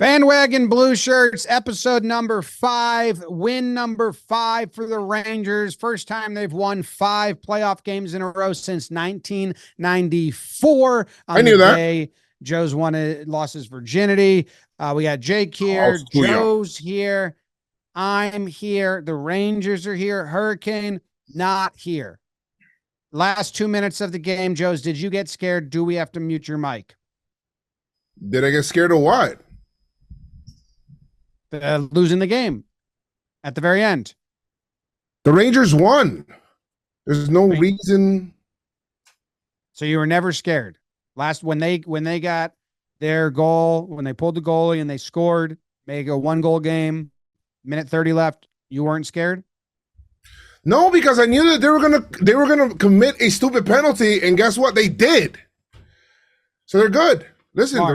Bandwagon Blueshirts, episode number 5, win number 5 for the Rangers. First time they've won 5 playoff games in a row since 1994. I knew that. Day Joez lost his virginity. We got Jake here, Joez here. I'm here. The Rangers are here. Hurricane not here. Last 2 minutes of the game, Joez, did you get scared? Do we have to mute your mic? Did I get scared of what? Losing the game at the very end. The Rangers won. There's no reason. So you were never scared. When they got their goal, when they pulled the goalie and they scored, make a 1-goal game, minute 30 left, you weren't scared? No, because I knew that they were gonna commit a stupid penalty, and guess what? They did. So they're good. Listen,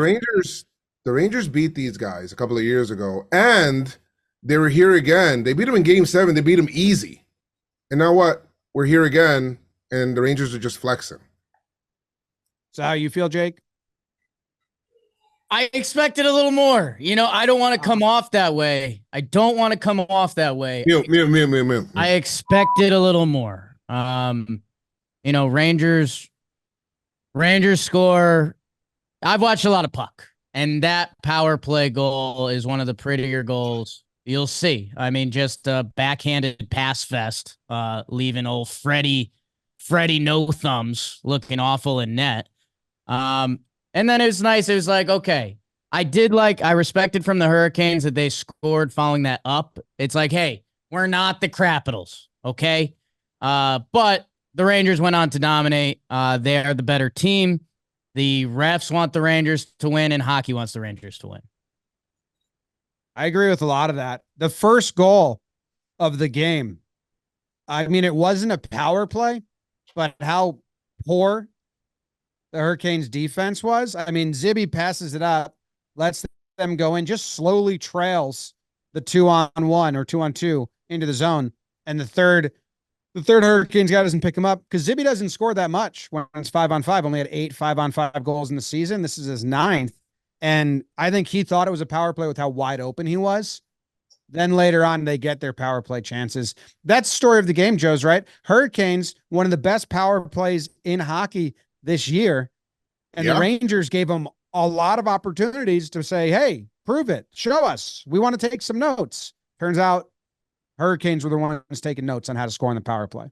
the Rangers beat these guys a couple of years ago, and they were here again. They beat them in Game 7. They beat them easy. And now what? We're here again, and the Rangers are just flexing. So how you feel, Jake? I expected a little more. You know, I don't want to come off that way. I don't want to come off that way. Me. I expected a little more. You know, Rangers score. I've watched a lot of puck. And that power play goal is one of the prettier goals you'll see. I mean, just a backhanded pass fest, leaving old Freddie no thumbs looking awful in net. And then it was nice. It was like, okay, I respected from the Hurricanes that they scored following that up. It's like, hey, we're not the Capitals, okay? But the Rangers went on to dominate. They are the better team. The refs want the Rangers to win, and hockey wants the Rangers to win. I agree with a lot of that. The first goal of the game, I mean, it wasn't a power play, but how poor the Hurricanes defense was. I mean, Zibby passes it up, lets them go in, just slowly trails the 2-on-1 or 2-on-2 into the zone. And the third Hurricanes guy doesn't pick him up because Zibby doesn't score that much when it's 5-on-5. Only had 8 5-on-5 goals in the season. This is his 9th. And I think he thought it was a power play with how wide open he was. Then later on, they get their power play chances. That's the story of the game, Joez, right? Hurricanes, one of the best power plays in hockey this year. And the Rangers gave them a lot of opportunities to say, hey, prove it. Show us. We want to take some notes. Turns out Hurricanes were the ones taking notes on how to score on the power play.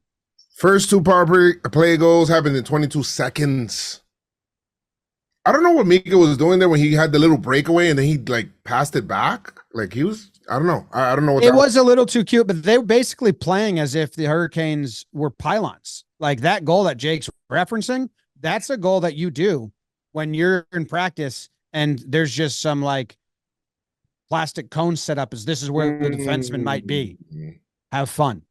First 2 power play goals happened in 22 seconds. I don't know what Mika was doing there when he had the little breakaway and then he passed it back. Like he was, I don't know. I don't know what it was. A little too cute, but they were basically playing as if the Hurricanes were pylons. Like that goal that Jake's referencing, that's a goal that you do when you're in practice and there's just some plastic cone set up as this is where the defenseman might be. Have fun.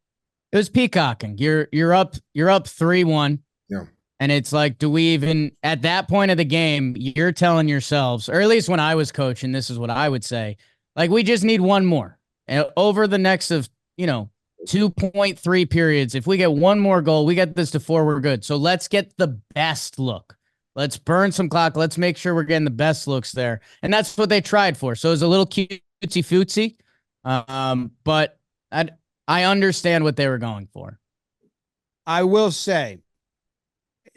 It was peacocking. You're up 3-1. Yeah. And it's like, do we even at that point of the game, you're telling yourselves, or at least when I was coaching, this is what I would say. Like, we just need one more. And over the next 2.3 periods, if we get one more goal, we get this to 4, we're good. So let's get the best look. Let's burn some clock. Let's make sure we're getting the best looks there. And that's what they tried for. So it was a little cutesy-footsy. But I understand what they were going for. I will say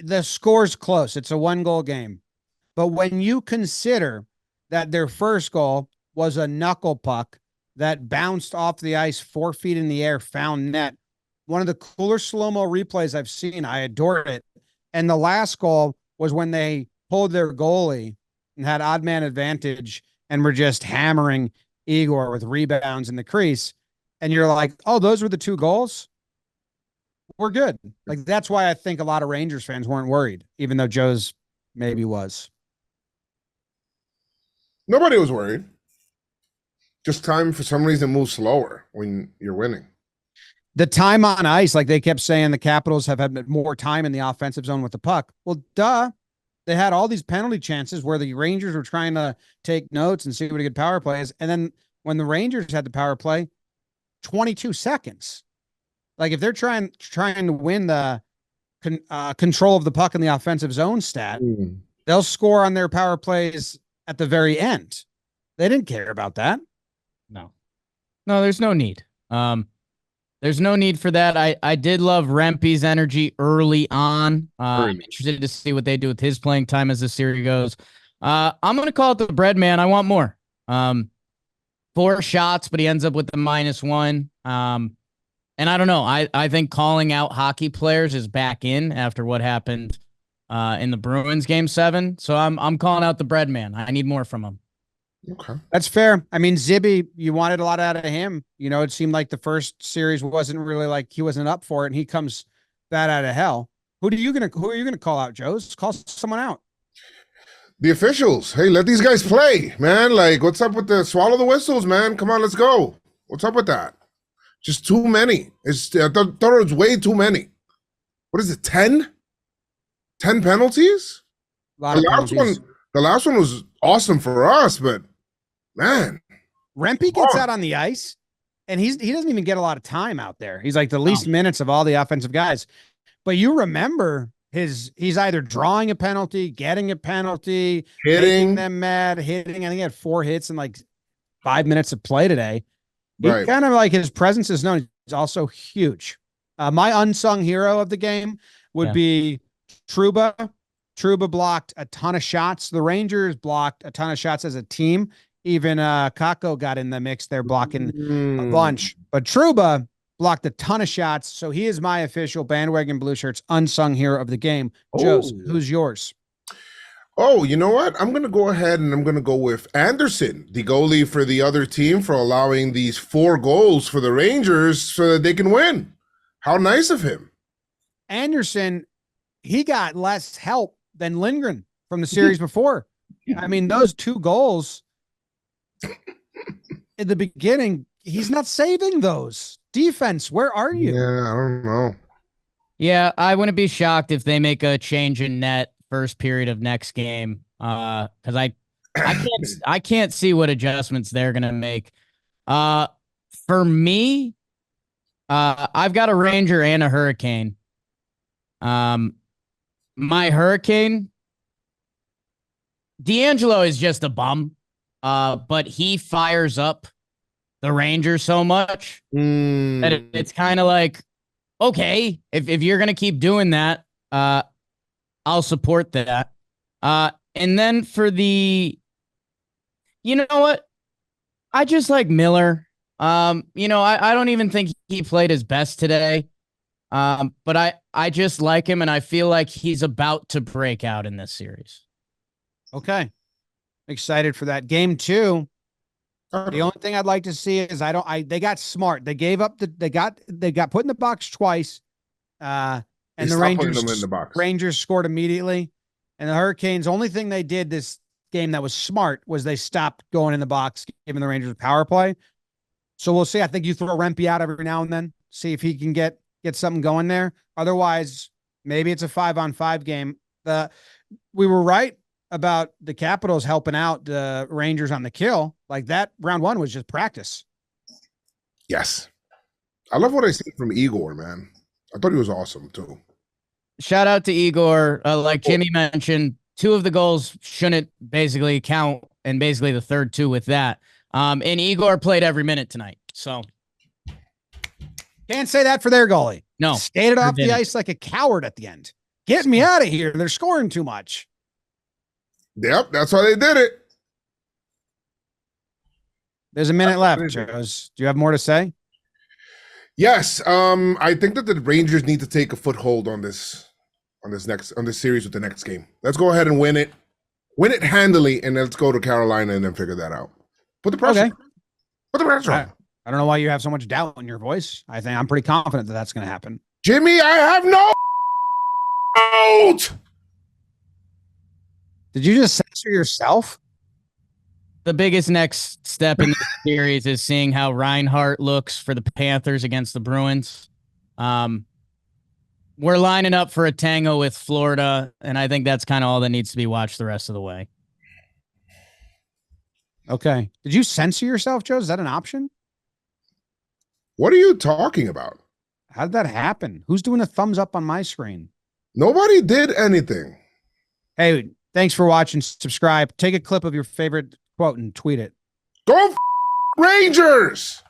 the score's close. It's a 1-goal game. But when you consider that their first goal was a knuckle puck that bounced off the ice 4 feet in the air, found net, one of the cooler slow-mo replays I've seen. I adored it. And the last goal was when they pulled their goalie and had odd man advantage and were just hammering Igor with rebounds in the crease. And you're like, oh, those were the 2 goals? We're good. Like, that's why I think a lot of Rangers fans weren't worried, even though Joez maybe was. Nobody was worried. Just time for some reason moves slower when you're winning. The time on ice, like they kept saying, the Capitals have had more time in the offensive zone with the puck. Well, duh. They had all these penalty chances where the Rangers were trying to take notes and see what a good power play is. And then when the Rangers had the power play, 22 seconds. Like if they're trying to win the control of the puck in the offensive zone stat, they'll score on their power plays at the very end. They didn't care about that. No, there's no need. There's no need for that. I did love Rempe's energy early on. I'm interested to see what they do with his playing time as the series goes. I'm going to call it the bread man. I want more. 4 shots, but he ends up with the -1. And I don't know. I think calling out hockey players is back in after what happened in the Bruins game 7. So I'm calling out the bread man. I need more from him. Okay. That's fair. I mean, Zibby, you wanted a lot out of him. You know, it seemed like the first series wasn't really like he wasn't up for it, and he comes bat out of hell. Who are you gonna call out, Joez? Call someone out. The officials. Hey, let these guys play, man. Like, what's up with the swallow the whistles, man? Come on, let's go. What's up with that? Just too many. I thought it was way too many. What is it, 10? 10 penalties? A lot of penalties. The last one was awesome for us, but man. Rempe gets out on the ice, and he doesn't even get a lot of time out there. He's like the least minutes of all the offensive guys. But you remember he's either drawing a penalty, getting a penalty, making them mad, hitting. I think he had 4 hits in like 5 minutes of play today. He kind of like his presence is known. He's also huge. My unsung hero of the game would be Trouba. Trouba blocked a ton of shots. The Rangers blocked a ton of shots as a team. Even Kako got in the mix there blocking a bunch. But Trouba blocked a ton of shots. So he is my official Bandwagon Blueshirts unsung hero of the game. Joez, who's yours? Oh, you know what? I'm going to go ahead and I'm going to go with Anderson, the goalie for the other team, for allowing these 4 goals for the Rangers so that they can win. How nice of him. Anderson, he got less help than Lindgren from the series before. I mean, those 2 goals in the beginning, he's not saving those. Defense, where are you? Yeah, I don't know. Yeah, I wouldn't be shocked if they make a change in net first period of next game. Because I can't see what adjustments they're gonna make. For me, I've got a Ranger and a Hurricane. My Hurricane, D'Angelo is just a bum, but he fires up the Rangers so much that it's kind of like, okay, if you're gonna keep doing that, I'll support that. And then for you know what? I just like Miller. I don't even think he played his best today. But I just like him, and I feel like he's about to break out in this series. Okay. Excited for that. Game 2. The only thing I'd like to see is they got smart. They gave up they got put in the box twice. And the Rangers scored immediately. And the Hurricanes, only thing they did this game that was smart was they stopped going in the box, giving the Rangers power play. So we'll see. I think you throw Rempe out every now and then, see if he can get something going there. Otherwise, maybe it's a 5-on-5 game. We were right about the Capitals helping out the Rangers on the kill. Like that round 1 was just practice. Yes. I love what I see from Igor, man. I thought he was awesome too. Shout out to Igor. Like Jimmy mentioned, 2 of the goals shouldn't basically count, and basically the third 2 with that. And Igor played every minute tonight. So can't say that for their goalie. No. Skated off the ice like a coward at the end. Get me out of here. They're scoring too much. Yep, that's why they did it. There's a minute left, Joez. Do you have more to say? Yes. I think that the Rangers need to take a foothold on this series with the next game. Let's go ahead and win it. Win it handily, and let's go to Carolina and then figure that out. Put the pressure. Okay. Put the pressure on. I don't know why you have so much doubt in your voice. I think I'm pretty confident that that's going to happen. Jimmy, I have no out. Did you just censor yourself? The biggest next step in the series is seeing how Reinhart looks for the Panthers against the Bruins. We're lining up for a tango with Florida, and I think that's kind of all that needs to be watched the rest of the way. Okay. Did you censor yourself, Joe? Is that an option? What are you talking about? How did that happen? Who's doing a thumbs up on my screen? Nobody did anything. Hey, thanks for watching. Subscribe. Take a clip of your favorite quote and tweet it. Go Rangers!